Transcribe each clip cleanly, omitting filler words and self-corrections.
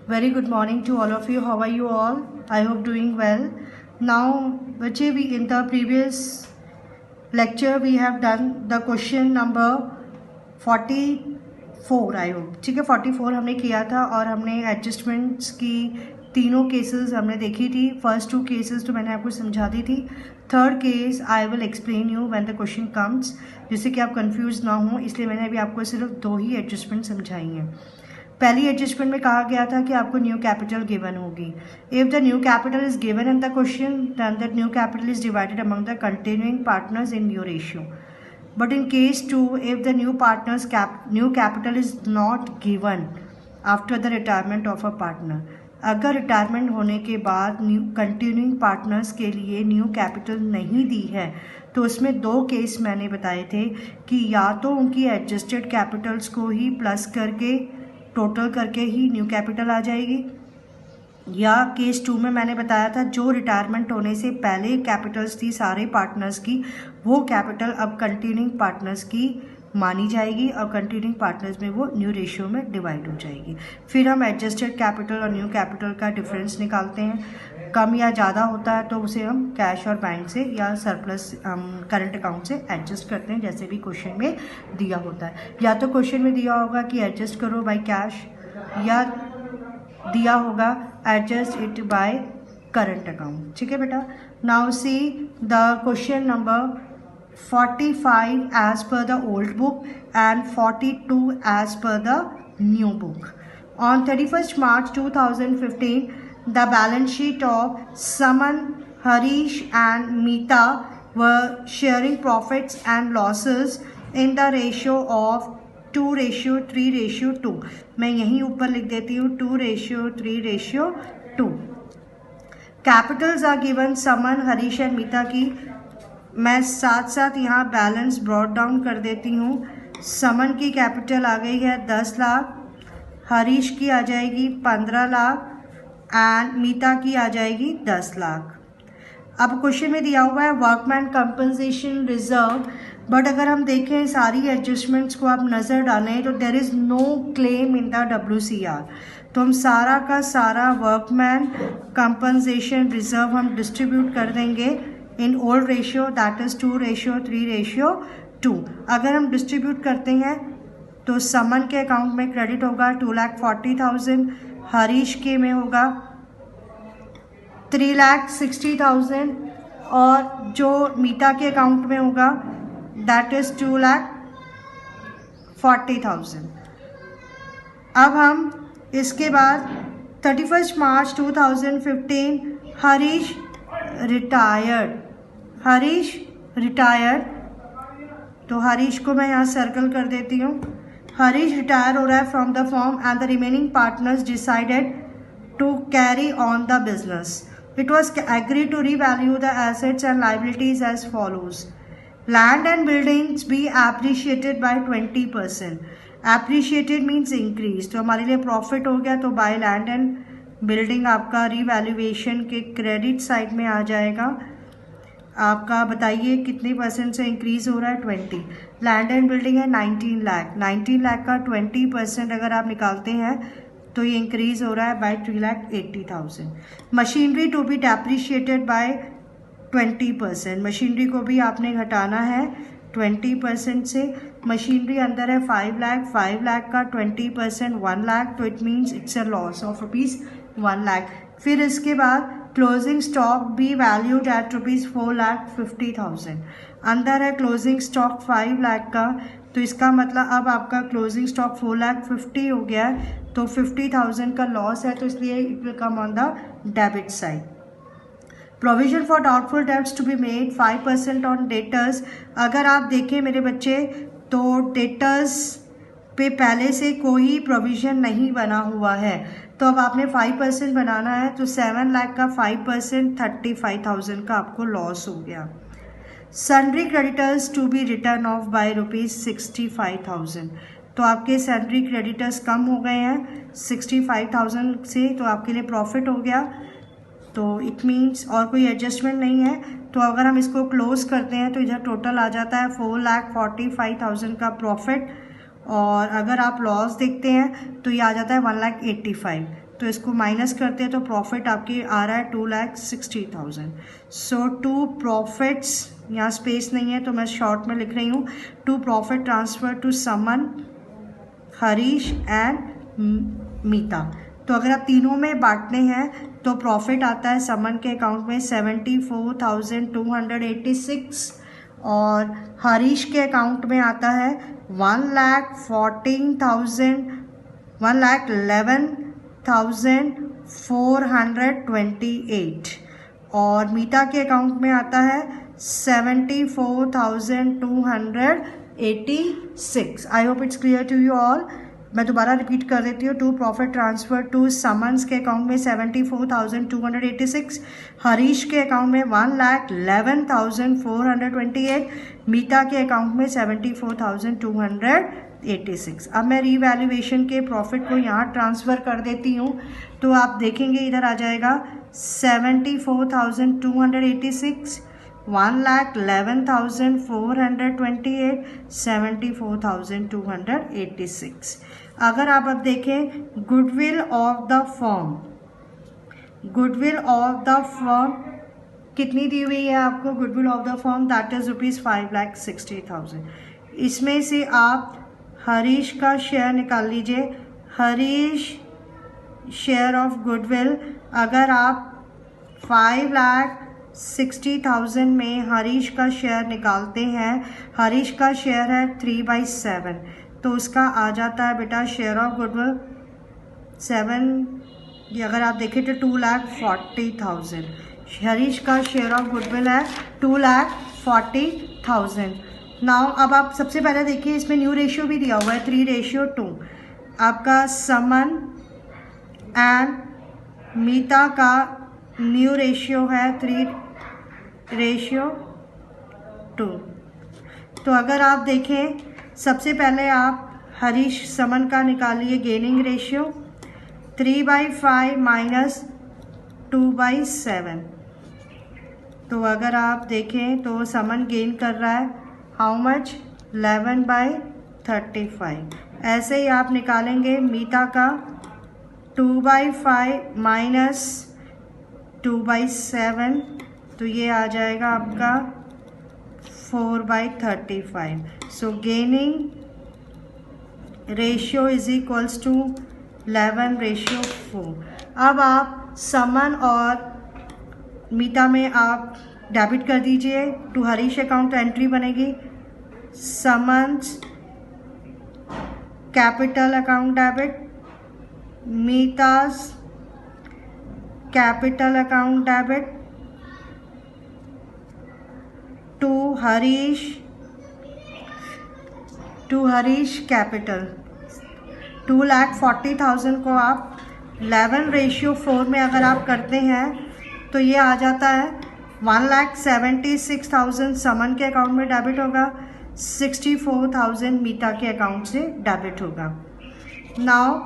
Very good morning to all of you. How are you all? I hope doing well. Now, बच्चे, we in the previous lecture we have done the question number 44 I hope. ठीक है, 44 हमने किया था और हमने adjustments की तीनों केसेस हमने देखी थी. फर्स्ट 2 केसेस तो मैंने आपको समझा दी थी. Third case I will explain you when the question comes, जिससे कि आप कंफ्यूज ना हो, इसलिए मैंने अभी आपको सिर्फ 2 ही एडजस्टमेंट समझाई हैं. पहली एडजस्टमेंट में कहा गया था कि आपको न्यू कैपिटल गिवन होगी. If the new capital is given in the question then that new capital is divided among the continuing partners in new ratio. But in case 2, if the new capital is not given after the retirement of a partner, अगर retirement होने के बाद new continuing partners के लिए new capital नहीं दी है, तो उसमें 2 केस मैंने बताए थे कि या तो उनकी एडजस्टेड कैपिटल्स को ही प्लस करके टोटल करके ही न्यू कैपिटल आ जाएगी, या केस 2 में मैंने बताया था जो रिटायरमेंट होने से पहले कैपिटल्स थी सारे पार्टनर्स की, वो कैपिटल अब कंटिन्यूइंग पार्टनर्स की मानी जाएगी और कंटिन्यूइंग पार्टनर्स में वो न्यू रेशियो में डिवाइड हो जाएगी. फिर हम एडजस्टेड कैपिटल और न्यू कैपिटल का डिफरेंस निकालते हैं. कम या ज़्यादा होता है तो उसे हम कैश और बैंक से या सरप्लस करंट अकाउंट से एडजस्ट करते हैं, जैसे भी क्वेश्चन में दिया होता है. या तो क्वेश्चन में दिया होगा कि एडजस्ट करो बाय कैश, या दिया होगा adjust it by current account. ठीक है बेटा. Now see the question number 45 as per the old book and 42 as per the new book. On 31st March 2015, the balance sheet of Saman, Harish and Meeta were sharing profits and losses in the ratio of 2:3:2. मैं यहीं ऊपर लिख देती हूँ 2:3:2. Capitals are given Suman, Harish and Meeta की. मैं साथ साथ यहाँ बैलेंस ब्रॉड डाउन कर देती हूँ. समन की कैपिटल आ गई है 10 लाख, हरीश की आ जाएगी 15 लाख एंड मीता की आ जाएगी 10 लाख. अब क्वेश्चन में दिया हुआ है वर्कमैन कंपनसेशन रिजर्व, बट अगर हम देखें सारी एडजस्टमेंट्स को आप नज़र डालें तो there is no claim in the WCR. तो हम सारा का सारा वर्कमैन कंपनसेशन रिजर्व हम डिस्ट्रीब्यूट कर देंगे in old ratio, that is 2:3:2. अगर हम डिस्ट्रीब्यूट करते हैं तो समन के अकाउंट में क्रेडिट होगा 2,40,000, हरीश के में होगा 3,60,000 और जो मीता के अकाउंट में होगा दैट इज़ 2,40,000. अब हम इसके बाद 31st मार्च 2015 हरीश रिटायर्ड, तो हरीश को मैं यहाँ सर्कल कर देती हूँ. हरीश रिटायर हो रहा है from the firm and the remaining partners decided to carry on the business. It was agreed to revalue the assets and liabilities as follows. Land and buildings be appreciated by 20%. Appreciated means increase, तो हमारे लिए profit हो गया, तो by land and building आपका revaluation के credit side में आ जाएगा. आपका बताइए कितने % से इंक्रीज़ हो रहा है? 20. लैंड एंड बिल्डिंग है 19 लाख. 19 लाख का 20% अगर आप निकालते हैं तो ये इंक्रीज़ हो रहा है by 3,80,000. Machinery to be depreciated by 20%. Machinery को भी आपने घटाना है 20% से. मशीनरी अंदर है 5 लाख. 5 लाख का 20% 1 लाख, तो it means it's a loss of ₹1 lakh. फिर इसके बाद closing stock be valued at ₹4,50,000. अंदर है क्लोजिंग स्टॉक 5 लाख का, तो इसका मतलब अब आपका क्लोजिंग स्टॉक 4,50,000 हो गया है, तो 50,000 का लॉस है, तो इसलिए it will come on the debit side. Provision for doubtful debts to be made 5% on debtors. अगर आप देखें मेरे बच्चे तो डेटर्स पे पहले से कोई प्रोविज़न नहीं बना हुआ है, तो अब आपने 5% बनाना है, तो 7 लाख का 5% 35,000 का आपको लॉस हो गया. Sundry creditors to be written off by ₹65,000. तो आपके सन्ड्री क्रेडिटर्स कम हो गए हैं 65,000 से, तो आपके लिए प्रॉफिट हो गया. तो इट मीन्स और कोई एडजस्टमेंट नहीं है, तो अगर हम इसको क्लोज करते हैं तो इधर टोटल आ जाता है 4,45,000 का प्रॉफिट. और अगर आप लॉस देखते हैं तो ये आ जाता है 1,85,000. तो इसको माइनस करते हैं तो प्रॉफिट आपकी आ रहा है 2,60,000। सो टू प्रॉफिट्स, यहाँ स्पेस नहीं है तो मैं शॉर्ट में लिख रही हूँ, to profit transfer to Suman, Harish and Meeta. तो अगर आप तीनों में बांटने हैं तो प्रॉफिट आता है समन के अकाउंट में 74,286 और हरीश के अकाउंट में आता है 1,11,428 और मीता के अकाउंट में आता है 74,286। I hope it's clear to you all. मैं दोबारा रिपीट कर देती हूँ। टू प्रॉफिट ट्रांसफर टू समन्स के अकाउंट में 74,286, हरीश के अकाउंट में 1,11,428, मीता के अकाउंट में 74,286। अब मैं रीवैल्यूएशन के प्रॉफिट को यहाँ ट्रांसफ़र कर देती हूँ तो आप देखेंगे इधर आ जाएगा 74,286, 1,11,428, 74,286। अगर आप अब देखें goodwill of the firm, goodwill of the firm कितनी दी हुई है आपको? Goodwill of the firm that is ₹5,60,000। इसमें से आप हरीश का शेयर निकाल लीजिए। हरीश शेयर ऑफ गुडविल, अगर आप 5,60,000 में हरीश का शेयर निकालते हैं, हरीश का शेयर है 3/7, तो उसका आ जाता है बेटा शेयर ऑफ गुडविल 7, ये अगर आप देखें तो 2,40,000। हरीश का शेयर ऑफ गुडविल है 2,40,000। नाउ अब आप सबसे पहले देखिए इसमें न्यू रेशियो भी दिया हुआ है 3:2। आपका समन एंड मीता का न्यू रेशियो है 3:2। तो अगर आप देखें सबसे पहले आप हरीश समन का निकालिए गेनिंग रेशियो 3/5 माइनस 2/7। तो अगर आप देखें तो समन गेन कर रहा है हाउ मच? 11/35। ऐसे ही आप निकालेंगे मीता का 2/5 माइनस 2/7, तो ये आ जाएगा आपका 4/35। So gaining ratio is equals to 11:4। अब आप समन और मीता में आप डेबिट कर दीजिए टू हरीश अकाउंट, एंट्री बनेगी Suman's capital account debit, Meeta's capital account debit to Harish capital. 2,40,000 को आप 11:4 में अगर आप करते हैं तो ये आ जाता है 1,76,000 समन के अकाउंट में डेबिट होगा, 64,000 मीता के अकाउंट से डेबिट होगा। नाउ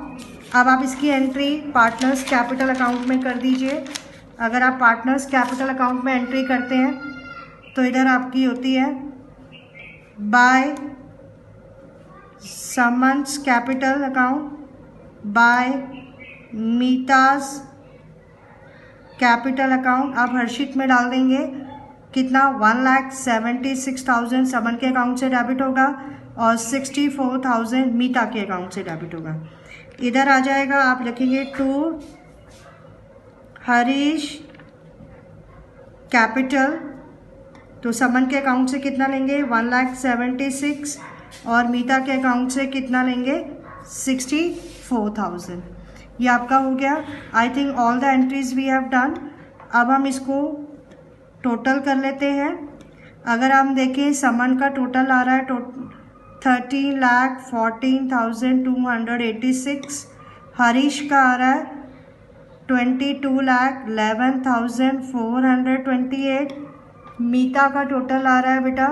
अब आप इसकी एंट्री पार्टनर्स कैपिटल अकाउंट में कर दीजिए। अगर आप पार्टनर्स कैपिटल अकाउंट में एंट्री करते हैं तो इधर आपकी होती है by Suman's capital account by Meeta's capital account. आप हर्षित में डाल देंगे कितना? 1,76,000 समन के अकाउंट से डेबिट होगा और 64,000 मीता के अकाउंट से डेबिट होगा। इधर आ जाएगा, आप लिखेंगे टू हरीश कैपिटल, तो समन के अकाउंट से कितना लेंगे? 1,76,000 और मीता के अकाउंट से कितना लेंगे? 64,000। ये आपका हो गया। I think all the entries we have done. अब हम इसको टोटल कर लेते हैं। अगर हम देखें समन का टोटल आ रहा है 13,14,286, हरीश का आ रहा है 22,11,428, मीता का टोटल आ रहा है बेटा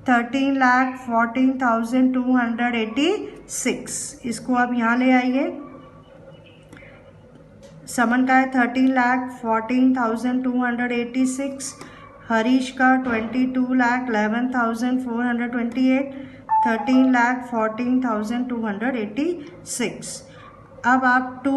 13,14,286। इसको आप यहाँ ले आइए। समन का है 13,14,286, हरीश का 22,11,428, 13,14,286। अब आप टू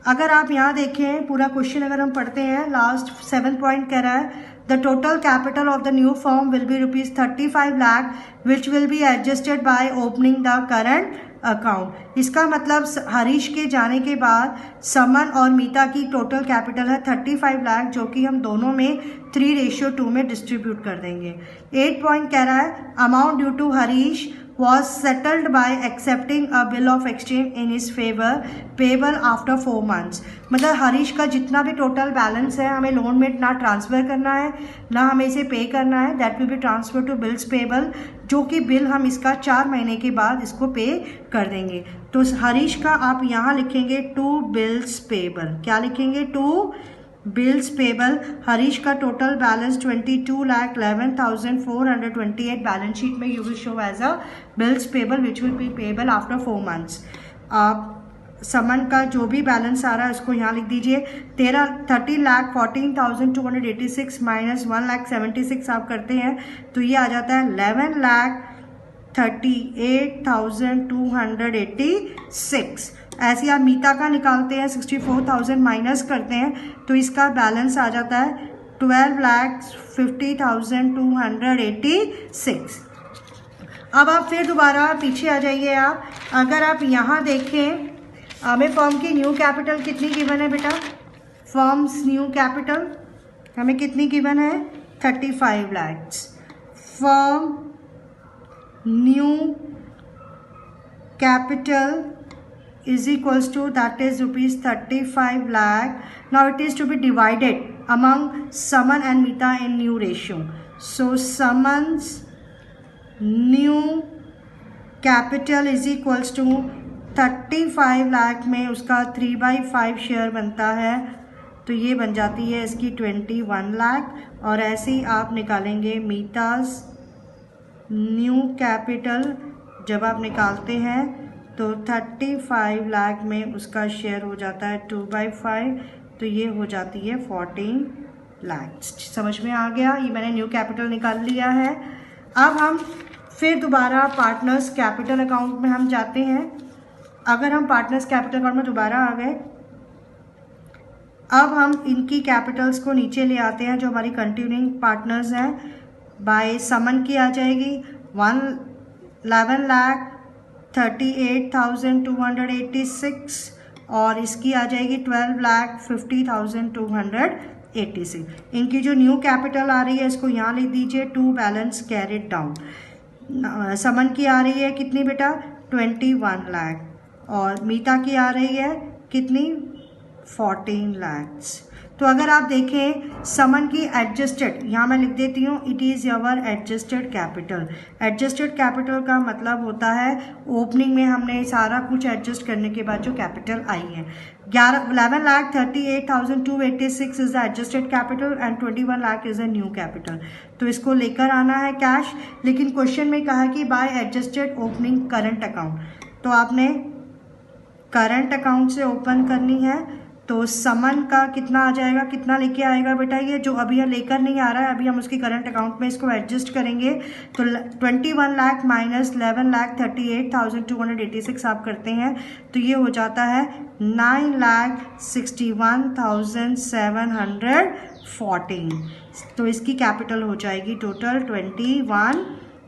अगर आप यहाँ देखें पूरा क्वेश्चन अगर हम पढ़ते हैं, लास्ट 7 पॉइंट कह रहा है the total capital of the new firm will be ₹35 lakh which will be adjusted by opening the current account. इसका मतलब हरीश के जाने के बाद समन और मीता की टोटल कैपिटल है 35 लाख, जो कि हम दोनों में 3:2 में डिस्ट्रीब्यूट कर देंगे। 8 पॉइंट कह रहा है amount due to Harish was settled by accepting a bill of exchange in his favor payable after 4 months। मतलब हरीश का जितना भी टोटल बैलेंस है हमें लोन में ना ट्रांसफ़र करना है ना हमें इसे पे करना है, that will be transfer to bills payable, जो कि बिल हम इसका 4 महीने के बाद इसको पे कर देंगे। तो हरीश का आप यहाँ लिखेंगे टू बिल्स पेबल। क्या लिखेंगे? To bills payable. हरीश का टोटल बैलेंस 22,11,428 बैलेंस शीट में you will show as a bills payable which will be payable after 4 months. आप समन का जो भी बैलेंस आ रहा है उसको यहाँ लिख दीजिए। 30,14,286 माइनस 1,76,000 आप करते हैं तो ये आ जाता है 11,38,286। ऐसे आप मीता का निकालते हैं 64,000 माइनस करते हैं तो इसका बैलेंस आ जाता है 12,50,286। अब आप फिर दोबारा पीछे आ जाइए। आप अगर आप यहाँ देखें हमें फर्म की न्यू कैपिटल कितनी गिवन है बेटा? फर्म्स न्यू कैपिटल हमें कितनी गिवन है? 35 lakh. Firm new capital is equals to, that is ₹35 lakh. Now it is to be divided among Saman and Mita in new ratio. So Saman's new capital is equals to 35 lakh में उसका 3/5 share बनता है तो ये बन जाती है इसकी 21 लाख। और ऐसे ही आप निकालेंगे मीताज न्यू कैपिटल। जब आप निकालते हैं तो 35 लाख में उसका शेयर हो जाता है 2/5 तो ये हो जाती है 14 लाख। समझ में आ गया? ये मैंने न्यू कैपिटल निकाल लिया है। अब हम फिर दोबारा पार्टनर्स कैपिटल अकाउंट में हम जाते हैं। अगर हम पार्टनर्स कैपिटल अकाउंट में दोबारा आ गए, अब हम इनकी कैपिटल्स को नीचे ले आते हैं जो हमारी कंटिन्यूइंग पार्टनर्स हैं। बाय समन की आ जाएगी 11,38,286 और इसकी आ जाएगी 12,50,286। इनकी जो न्यू कैपिटल आ रही है इसको यहाँ लिख दीजिए टू बैलेंस कैरिड डाउन। समन की आ रही है कितनी बेटा? 21 लाख और मीता की आ रही है कितनी? 14 लाख। तो अगर आप देखें समन की एडजस्टेड, यहाँ मैं लिख देती हूँ it is your adjusted capital. Adjusted capital का मतलब होता है ओपनिंग में हमने सारा कुछ एडजस्ट करने के बाद जो कैपिटल आई है। 11,38,286 is the adjusted capital and 21 lakh is a new capital. तो इसको लेकर आना है कैश, लेकिन क्वेश्चन में कहा कि by adjusted opening current account, तो आपने करंट अकाउंट से ओपन करनी है। तो समन का कितना आ जाएगा? कितना लेके आएगा बेटा? ये जो अभी यहाँ लेकर नहीं आ रहा है, अभी हम उसकी करंट अकाउंट में इसको एडजस्ट करेंगे तो 21 लाख माइनस 11,38,286 आप करते हैं तो ये हो जाता है 9,61,714। तो इसकी कैपिटल हो जाएगी टोटल 21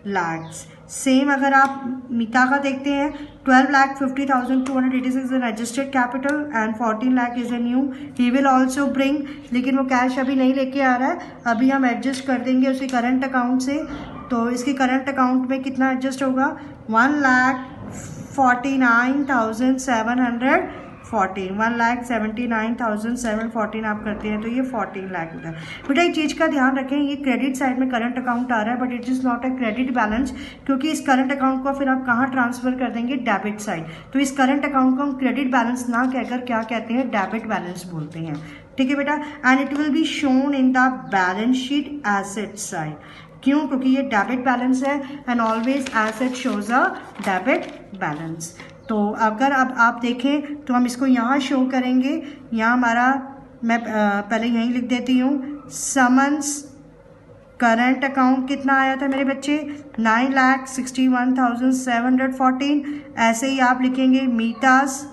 लाख। सेम अगर आप मीता का देखते हैं 12,50,286 is an adjusted capital and 14 lakh is a new. He will also bring, लेकिन वो कैश अभी नहीं लेके आ रहा है, अभी हम एडजस्ट कर देंगे उसकी करंट अकाउंट से। तो इसकी करंट अकाउंट में कितना एडजस्ट होगा? 1,49,714, 1,79,714 आप करते हैं तो ये 14 लाख होता है। बेटा एक चीज़ का ध्यान रखें, ये क्रेडिट साइड में करंट अकाउंट आ रहा है but it is not a credit balance, क्योंकि इस करंट अकाउंट को फिर आप कहाँ ट्रांसफर कर देंगे? Debit side. तो इस करंट अकाउंट को हम क्रेडिट बैलेंस ना कहकर क्या कहते हैं? डेबिट बैलेंस बोलते हैं। ठीक है बेटा, and it will be shown in the balance sheet asset side. क्यों? क्योंकि ये डेबिट बैलेंस है and always asset shows a debit balance. तो अगर अब आप देखें तो हम इसको यहाँ शो करेंगे। यहाँ हमारा, मैं पहले यहीं लिख देती हूँ, समन्स करंट अकाउंट कितना आया था मेरे बच्चे? 9,61,714। ऐसे ही आप लिखेंगे मीतास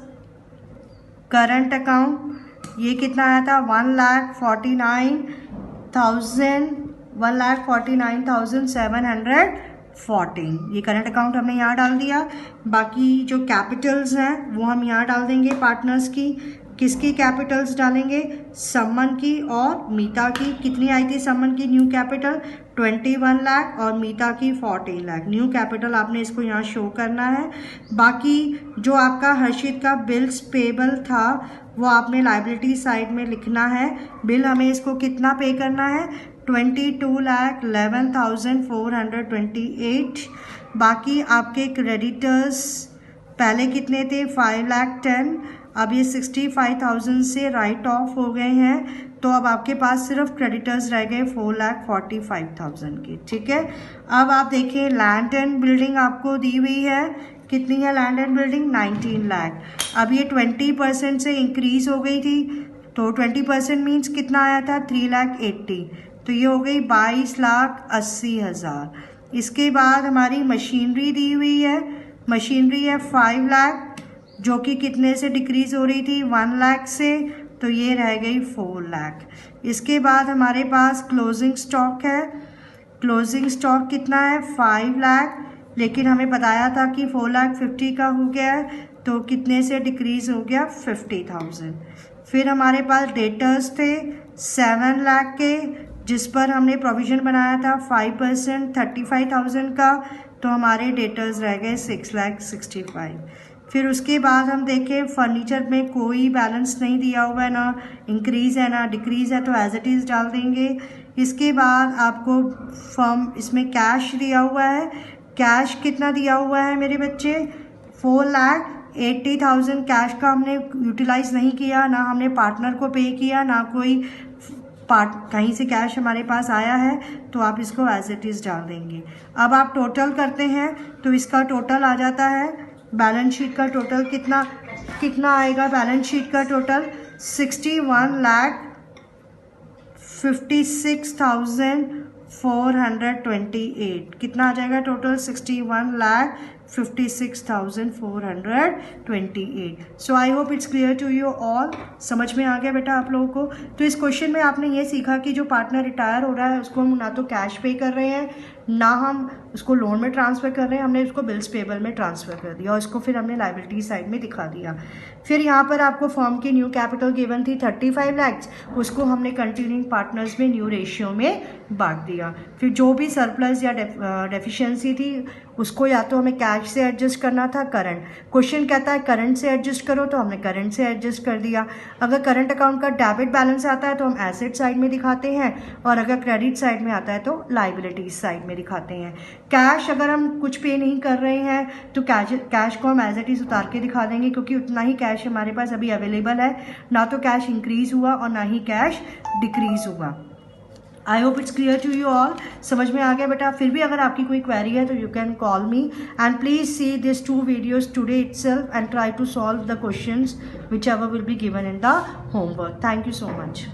करंट अकाउंट ये कितना आया था 1,49,714, ये करंट अकाउंट हमने यहाँ डाल दिया। बाकी जो कैपिटल्स हैं वो हम यहाँ डाल देंगे पार्टनर्स की। किसकी कैपिटल्स डालेंगे? समन की और मीता की। कितनी आई थी समन की न्यू कैपिटल? 21 लाख और मीता की 14 लाख। न्यू कैपिटल आपने इसको यहाँ शो करना है। बाकी जो आपका हर्षित का बिल्स पेबल था वो आपने लाइबिलिटी साइड में लिखना है। बिल हमें इसको कितना पे करना है? 22,11,428। बाकी आपके क्रेडिटर्स पहले कितने थे? 5,10,000। अब ये 65,000 से राइट ऑफ हो गए हैं, तो अब आपके पास सिर्फ क्रेडिटर्स रह गए 4,45,000 के। ठीक है, अब आप देखिए लैंड एंड बिल्डिंग आपको दी हुई है। कितनी है लैंड एंड बिल्डिंग? 19 लाख। अब ये 20% से इंक्रीज हो गई थी, तो 20% मीन्स कितना आया था? 3,80,000, तो ये हो गई 22,80,000। इसके बाद हमारी मशीनरी दी हुई है। मशीनरी है 5 लाख, जो कि कितने से डिक्रीज हो रही थी? 1 लाख से, तो ये रह गई 4 लाख। इसके बाद हमारे पास क्लोजिंग स्टॉक है। क्लोजिंग स्टॉक कितना है? 5 लाख, लेकिन हमें बताया था कि 4,50,000 का हो गया है, तो कितने से डिक्रीज हो गया? 50,000। फिर हमारे पास डेटर्स थे 7 लाख के, जिस पर हमने प्रोविज़न बनाया था 5% 35,000 का, तो हमारे डेटर्स रह गए 6,65,000। फिर उसके बाद हम देखें फर्नीचर में कोई बैलेंस नहीं दिया हुआ है, ना इंक्रीज़ है ना डिक्रीज़ है, तो एज इट इज़ डाल देंगे। इसके बाद आपको फर्म इसमें कैश दिया हुआ है। कैश कितना दिया हुआ है मेरे बच्चे? 4,80,000 कैश का हमने यूटिलाइज़ नहीं किया, ना हमने पार्टनर को पे किया, ना कोई कहीं से कैश हमारे पास आया है, तो आप इसको एज इट इज़ डाल देंगे। अब आप टोटल करते हैं तो इसका टोटल आ जाता है, बैलेंस शीट का टोटल कितना आएगा? बैलेंस शीट का टोटल 61,56,428। कितना आ जाएगा total? 61,56,428। So I hope it's clear to you all. समझ में आ गया बेटा आप लोगों को? तो इस क्वेश्चन में आपने ये सीखा कि जो पार्टनर रिटायर हो रहा है उसको हम ना तो कैश पे कर रहे हैं, ना हम उसको लोन में ट्रांसफ़र कर रहे हैं, हमने उसको बिल्स पेबल में ट्रांसफ़र कर दिया और इसको फिर हमने लाइबिलिटी साइड में दिखा दिया। फिर यहाँ पर आपको फर्म की न्यू कैपिटल गिवन थी 35 लाख, उसको हमने कंटिन्यूइंग पार्टनर्स में न्यू रेशियो में बांट दिया। फिर जो भी सरप्लस या डेफिशिएंसी थी उसको या तो हमें कैश से एडजस्ट करना था, करंट क्वेश्चन कहता है करंट से एडजस्ट करो, तो हमने करंट से एडजस्ट कर दिया। अगर करंट अकाउंट का डेबिट बैलेंस आता है तो हम एसेट साइड में दिखाते हैं, और अगर क्रेडिट साइड में आता है तो लाइबिलिटीज साइड में दिखाते हैं। कैश अगर हम कुछ पे नहीं कर रहे हैं तो कैश को हम एज इट इज़ उतार के दिखा देंगे, क्योंकि उतना ही कैश हमारे पास अभी अवेलेबल है, ना तो कैश इंक्रीज हुआ और ना ही कैश डिक्रीज हुआ। I hope it's clear to you all. समझ में आ गया बेटा? फिर भी अगर आपकी कोई क्वेरी है तो you can call me, and please see this 2 videos today itself and try to solve the questions whichever will be given in the homework. Thank you so much.